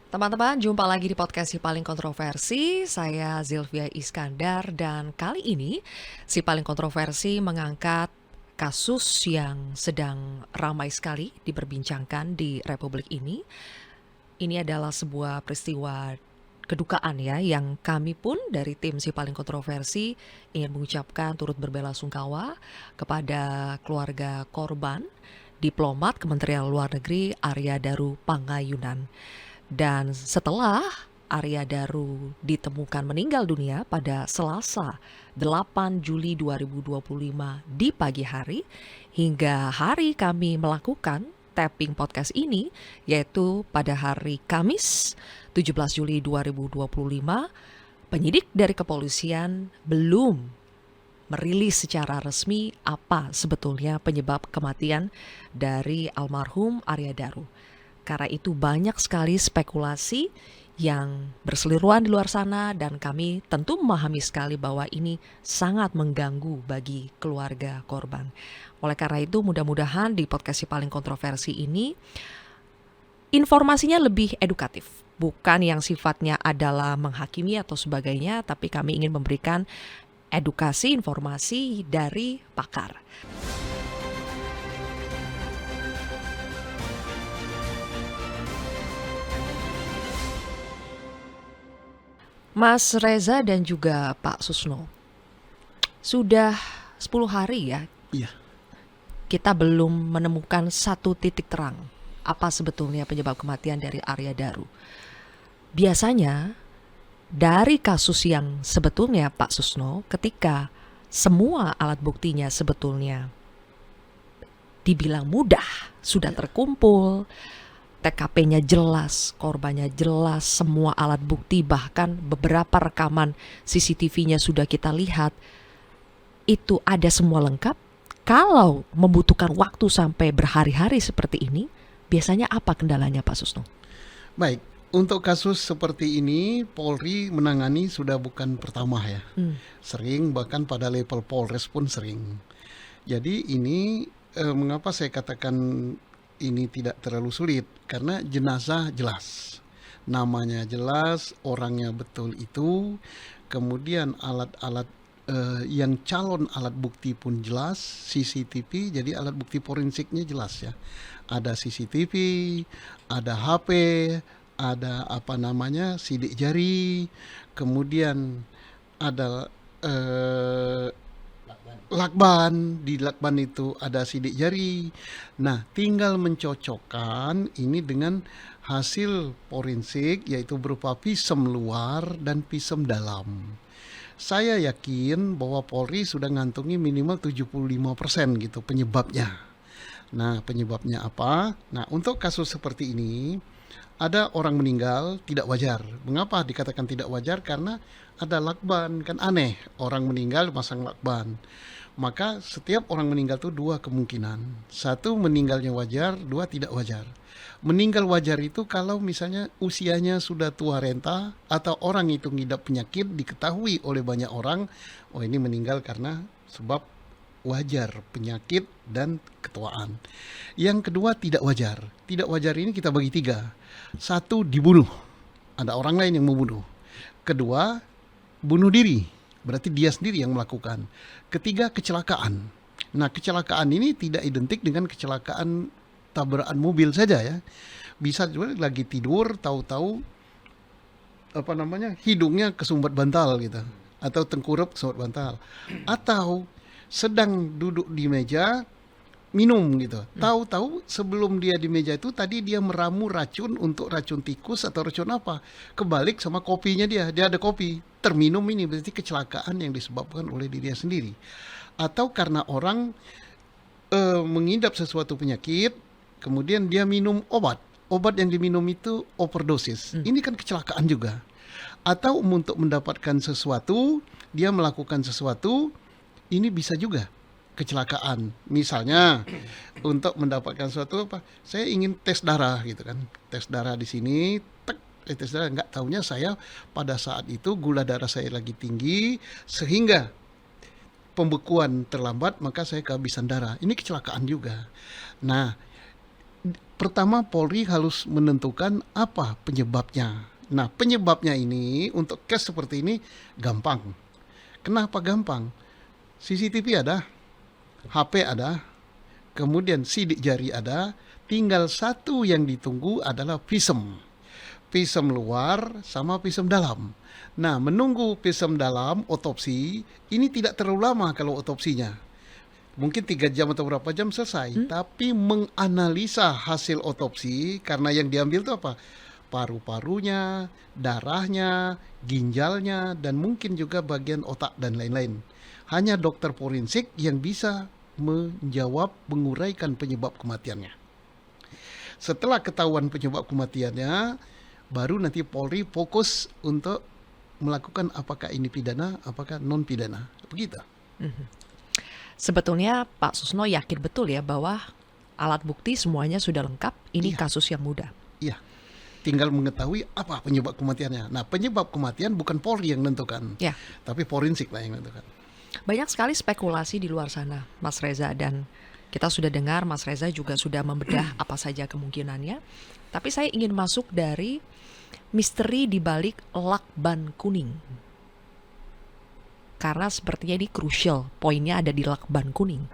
Teman-teman, jumpa lagi di podcast Si Paling Kontroversi. Saya Zilvia Iskandar dan kali ini Si Paling Kontroversi mengangkat kasus yang sedang ramai sekali diperbincangkan di Republik ini. Ini adalah sebuah peristiwa kedukaan ya, yang kami pun dari tim Si Paling Kontroversi ingin mengucapkan turut berbelasungkawa kepada keluarga korban, diplomat Kementerian Luar Negeri Arya Daru Pangayunan. Dan setelah Arya Daru ditemukan meninggal dunia pada Selasa 8 Juli 2025 di pagi hari, hingga hari kami melakukan tapping podcast ini, yaitu pada hari Kamis 17 Juli 2025, penyidik dari kepolisian belum merilis secara resmi apa sebetulnya penyebab kematian dari almarhum Arya Daru. Karena itu banyak sekali spekulasi yang berseliweran di luar sana dan kami tentu memahami sekali bahwa ini sangat mengganggu bagi keluarga korban. Oleh karena itu mudah-mudahan di podcast Si Paling Kontroversi ini informasinya lebih edukatif. Bukan yang sifatnya adalah menghakimi atau sebagainya, tapi kami ingin memberikan edukasi informasi dari pakar. Mas Reza dan juga Pak Susno, sudah 10 hari ya Iya, kita belum menemukan satu titik terang apa sebetulnya penyebab kematian dari Arya Daru. Biasanya dari kasus yang sebetulnya Pak Susno, ketika semua alat buktinya sebetulnya dibilang mudah, sudah terkumpul, TKP-nya jelas, korbannya jelas, semua alat bukti, bahkan beberapa rekaman CCTV-nya sudah kita lihat, itu ada semua lengkap. Kalau membutuhkan waktu sampai berhari-hari seperti ini, biasanya apa kendalanya Pak Susno? baik. Untuk kasus seperti ini, Polri menangani sudah bukan pertama ya. Sering, bahkan pada level Polres pun sering. Jadi ini mengapa saya katakan ini tidak terlalu sulit? Karena jenazah jelas, namanya jelas, orangnya betul itu, kemudian alat-alat yang calon alat bukti pun jelas, CCTV, jadi alat bukti forensiknya jelas ya. Ada CCTV, ada HP, ada apa namanya sidik jari, kemudian ada lakban, di lakban itu ada sidik jari. Nah, tinggal mencocokkan ini dengan hasil forensik, yaitu berupa visum luar dan visum dalam. Saya yakin bahwa Polri sudah ngantongi minimal 75% gitu penyebabnya. Nah, penyebabnya apa? Nah, untuk kasus seperti ini, ada orang meninggal tidak wajar. Mengapa dikatakan tidak wajar? Karena ada lakban, kan aneh orang meninggal masang lakban. Maka setiap orang meninggal itu dua kemungkinan. Satu, meninggalnya wajar, dua, tidak wajar. Meninggal wajar itu kalau misalnya usianya sudah tua renta atau orang itu ngidap penyakit diketahui oleh banyak orang, oh ini meninggal karena sebab wajar, penyakit dan ketuaan. Yang kedua, tidak wajar. Tidak wajar ini kita bagi tiga. Satu, dibunuh. Ada orang lain yang membunuh. Kedua, bunuh diri. Berarti dia sendiri yang melakukan. Ketiga, kecelakaan. Nah, kecelakaan ini tidak identik dengan kecelakaan tabrakan mobil saja ya. Bisa juga lagi tidur, tahu-tahu apa namanya hidungnya kesumbat bantal gitu, atau tengkurap kesumbat bantal, atau sedang duduk di meja minum gitu. Tahu-tahu sebelum dia di meja itu tadi dia meramu racun untuk racun tikus atau racun apa. Kebalik sama kopinya dia ada kopi. Terminum ini berarti kecelakaan yang disebabkan oleh dirinya sendiri. Atau karena orang mengidap sesuatu penyakit, kemudian dia minum obat. Obat yang diminum itu overdosis. Ini kan kecelakaan juga. Atau untuk mendapatkan sesuatu, dia melakukan sesuatu, ini bisa juga kecelakaan. Misalnya untuk mendapatkan sesuatu apa? Saya ingin tes darah gitu kan. Tes darah di sini, tes darah, nggak taunya saya pada saat itu gula darah saya lagi tinggi sehingga pembekuan terlambat, maka saya kehabisan darah. Ini kecelakaan juga. Nah, Pertama, Polri harus menentukan apa penyebabnya. Nah, penyebabnya ini untuk case seperti ini gampang. Kenapa gampang? CCTV ada, HP ada, kemudian sidik jari ada, tinggal satu yang ditunggu adalah visum. Visum luar sama visum dalam. Nah, menunggu visum dalam otopsi ini tidak terlalu lama kalau otopsinya. Mungkin 3 jam atau berapa jam selesai. Tapi menganalisa hasil otopsi, karena yang diambil itu apa? Paru-parunya, darahnya, ginjalnya, dan mungkin juga bagian otak dan lain-lain. Hanya dokter forensik yang bisa menjawab, menguraikan penyebab kematiannya. Setelah ketahuan penyebab kematiannya, baru nanti Polri fokus untuk melakukan apakah ini pidana, apakah non pidana. Begitu. Sebetulnya Pak Susno yakin betul ya bahwa alat bukti semuanya sudah lengkap, ini Iya. kasus yang mudah. Iya, tinggal mengetahui apa penyebab kematiannya. Nah, penyebab kematian bukan Polri yang menentukan, Ya, tapi forensik lah yang menentukan. banyak sekali spekulasi di luar sana, Mas Reza, dan kita sudah dengar Mas Reza juga sudah membedah apa saja kemungkinannya. Tapi saya ingin masuk dari misteri di balik lakban kuning. Karena sepertinya ini crucial, poinnya ada di lakban kuning.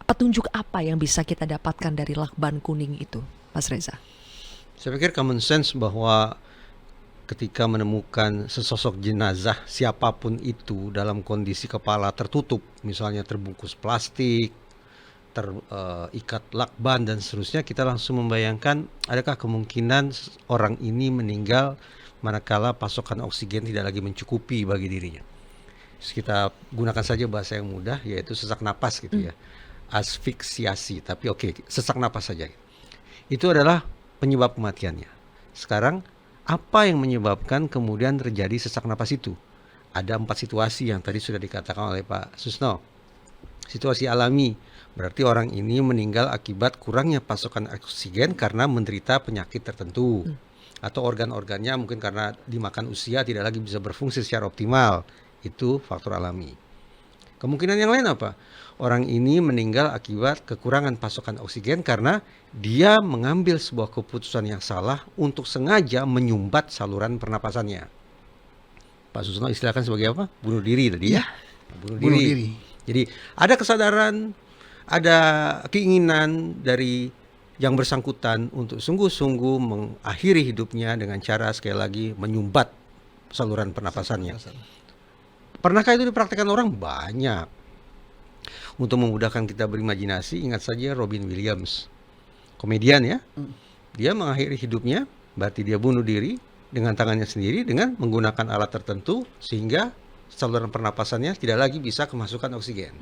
Petunjuk apa yang bisa kita dapatkan dari lakban kuning itu, Mas Reza? Saya pikir common sense bahwa ketika menemukan sesosok jenazah siapapun itu dalam kondisi kepala tertutup, misalnya terbungkus plastik, terikat lakban dan seterusnya, kita langsung membayangkan adakah kemungkinan orang ini meninggal manakala pasokan oksigen tidak lagi mencukupi bagi dirinya. Terus kita gunakan saja bahasa yang mudah, yaitu sesak napas gitu ya, asfiksiasi, tapi oke, sesak napas saja. Itu adalah penyebab kematiannya. Sekarang apa yang menyebabkan kemudian terjadi sesak napas itu? Ada 4 situasi yang tadi sudah dikatakan oleh Pak Susno. Situasi alami, berarti orang ini meninggal akibat kurangnya pasokan oksigen karena menderita penyakit tertentu. Atau organ-organnya mungkin karena dimakan usia tidak lagi bisa berfungsi secara optimal. Itu faktor alami. Kemungkinan yang lain apa? Orang ini meninggal akibat kekurangan pasokan oksigen karena dia mengambil sebuah keputusan yang salah untuk sengaja menyumbat saluran pernapasannya. Pak Susno istilahkan sebagai apa? Bunuh diri tadi ya? Bunuh diri. Jadi ada kesadaran, ada keinginan dari yang bersangkutan untuk sungguh-sungguh mengakhiri hidupnya dengan cara sekali lagi menyumbat saluran pernapasannya. Pernahkah itu dipraktikkan orang? Banyak. Untuk memudahkan kita berimajinasi, ingat saja Robin Williams, komedian ya. Dia mengakhiri hidupnya, berarti dia bunuh diri dengan tangannya sendiri dengan menggunakan alat tertentu sehingga saluran pernapasannya tidak lagi bisa kemasukan oksigen.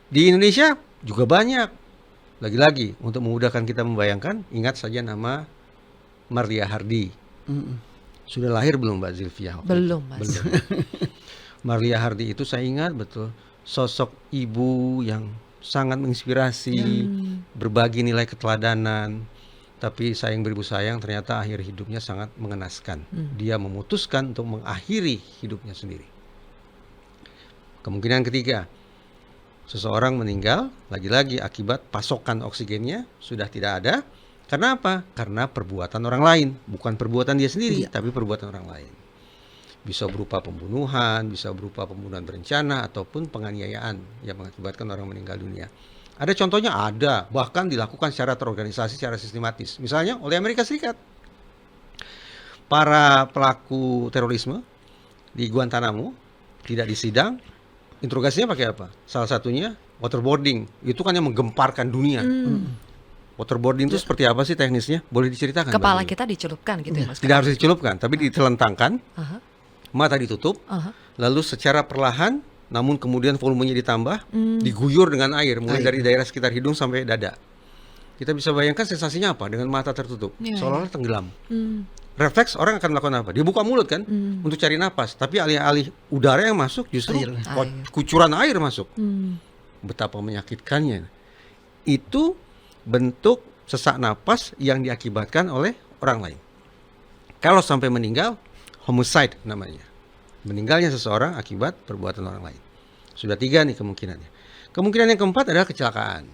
Di Indonesia juga banyak. Lagi-lagi untuk memudahkan kita membayangkan, ingat saja nama Marlia Hardy. Sudah lahir belum Mbak Zilvia? Belum, Mas. Belum. Marlia Hardy itu saya ingat betul, sosok ibu yang sangat menginspirasi, berbagi nilai keteladanan. Tapi sayang beribu sayang, ternyata akhir hidupnya sangat mengenaskan. Dia memutuskan untuk mengakhiri hidupnya sendiri. Kemungkinan ketiga, seseorang meninggal lagi-lagi akibat pasokan oksigennya sudah tidak ada. Karena apa? Karena perbuatan orang lain, bukan perbuatan dia sendiri, tapi perbuatan orang lain. Bisa berupa pembunuhan, bisa berupa pembunuhan berencana, ataupun penganiayaan yang mengakibatkan orang meninggal dunia. Ada contohnya, ada, bahkan dilakukan secara terorganisasi, secara sistematis. Misalnya oleh Amerika Serikat. Para pelaku terorisme di Guantanamo tidak disidang, interogasinya pakai apa? Salah satunya waterboarding. Itu kan yang menggemparkan dunia. Waterboarding itu seperti apa sih teknisnya? Boleh diceritakan? Kepala Mbak Lulu? kita dicelupkan gitu ya, Mas? Tidak harus dicelupkan, tapi ditelentangkan, Aha, mata ditutup, aha. lalu secara perlahan, namun kemudian volumenya ditambah, diguyur dengan air, mulai dari daerah sekitar hidung sampai dada. Kita bisa bayangkan sensasinya apa dengan mata tertutup, Iya, seolah-olah tenggelam. Hmm. Refleks orang akan melakukan apa? Dia buka mulut kan, untuk cari napas, tapi alih-alih udara yang masuk, justru Air. kucuran air masuk. Hmm. Betapa menyakitkannya. Itu bentuk sesak napas yang diakibatkan oleh orang lain. Kalau sampai meninggal, homicide namanya. Meninggalnya seseorang akibat perbuatan orang lain. Sudah 3 nih kemungkinannya. Kemungkinan yang keempat adalah kecelakaan.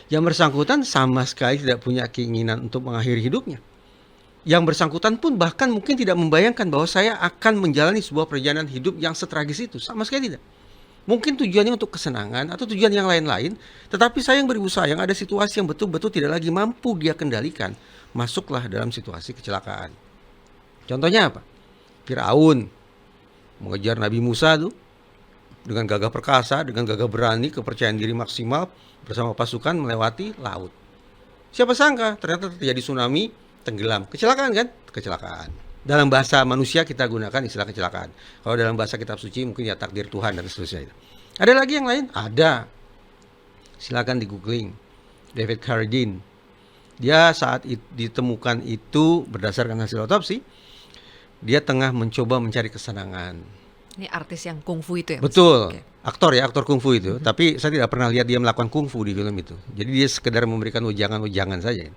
Yang bersangkutan sama sekali tidak punya keinginan untuk mengakhiri hidupnya. Yang bersangkutan pun bahkan mungkin tidak membayangkan bahwa saya akan menjalani sebuah perjalanan hidup yang setragis itu. Sama sekali tidak. Mungkin tujuannya untuk kesenangan atau tujuan yang lain-lain, tetapi sayang beribu sayang ada situasi yang betul-betul tidak lagi mampu dia kendalikan. Masuklah dalam situasi kecelakaan. Contohnya apa? Firaun mengejar Nabi Musa tuh dengan gagah perkasa, dengan gagah berani, kepercayaan diri maksimal bersama pasukan melewati laut. Siapa sangka ternyata terjadi tsunami, tenggelam. Kecelakaan kan? Kecelakaan. Dalam bahasa manusia kita gunakan istilah kecelakaan. Kalau dalam bahasa kitab suci mungkin ya takdir Tuhan dan seterusnya. Ada lagi yang lain? Ada. Silakan di googling. David Carradine. Dia saat ditemukan itu berdasarkan hasil otopsi, dia tengah mencoba mencari kesenangan. Ini artis yang kungfu itu ya? Betul. Oke. Aktor kungfu itu. Tapi saya tidak pernah lihat dia melakukan kungfu di film itu. Jadi dia sekedar memberikan ujangan-ujangan saja.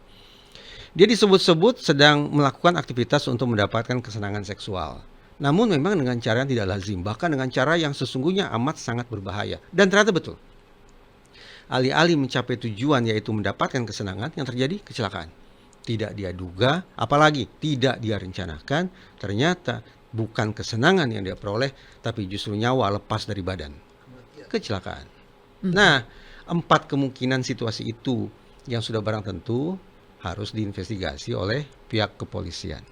Dia disebut-sebut sedang melakukan aktivitas untuk mendapatkan kesenangan seksual. Namun memang dengan cara yang tidak lazim, bahkan dengan cara yang sesungguhnya amat sangat berbahaya. Dan ternyata betul. Alih-alih mencapai tujuan yaitu mendapatkan kesenangan, yang terjadi kecelakaan. Tidak dia duga, apalagi tidak dia rencanakan, ternyata bukan kesenangan yang dia peroleh, tapi justru nyawa lepas dari badan. Kecelakaan. Nah, 4 kemungkinan situasi itu yang sudah barang tentu harus diinvestigasi oleh pihak kepolisian.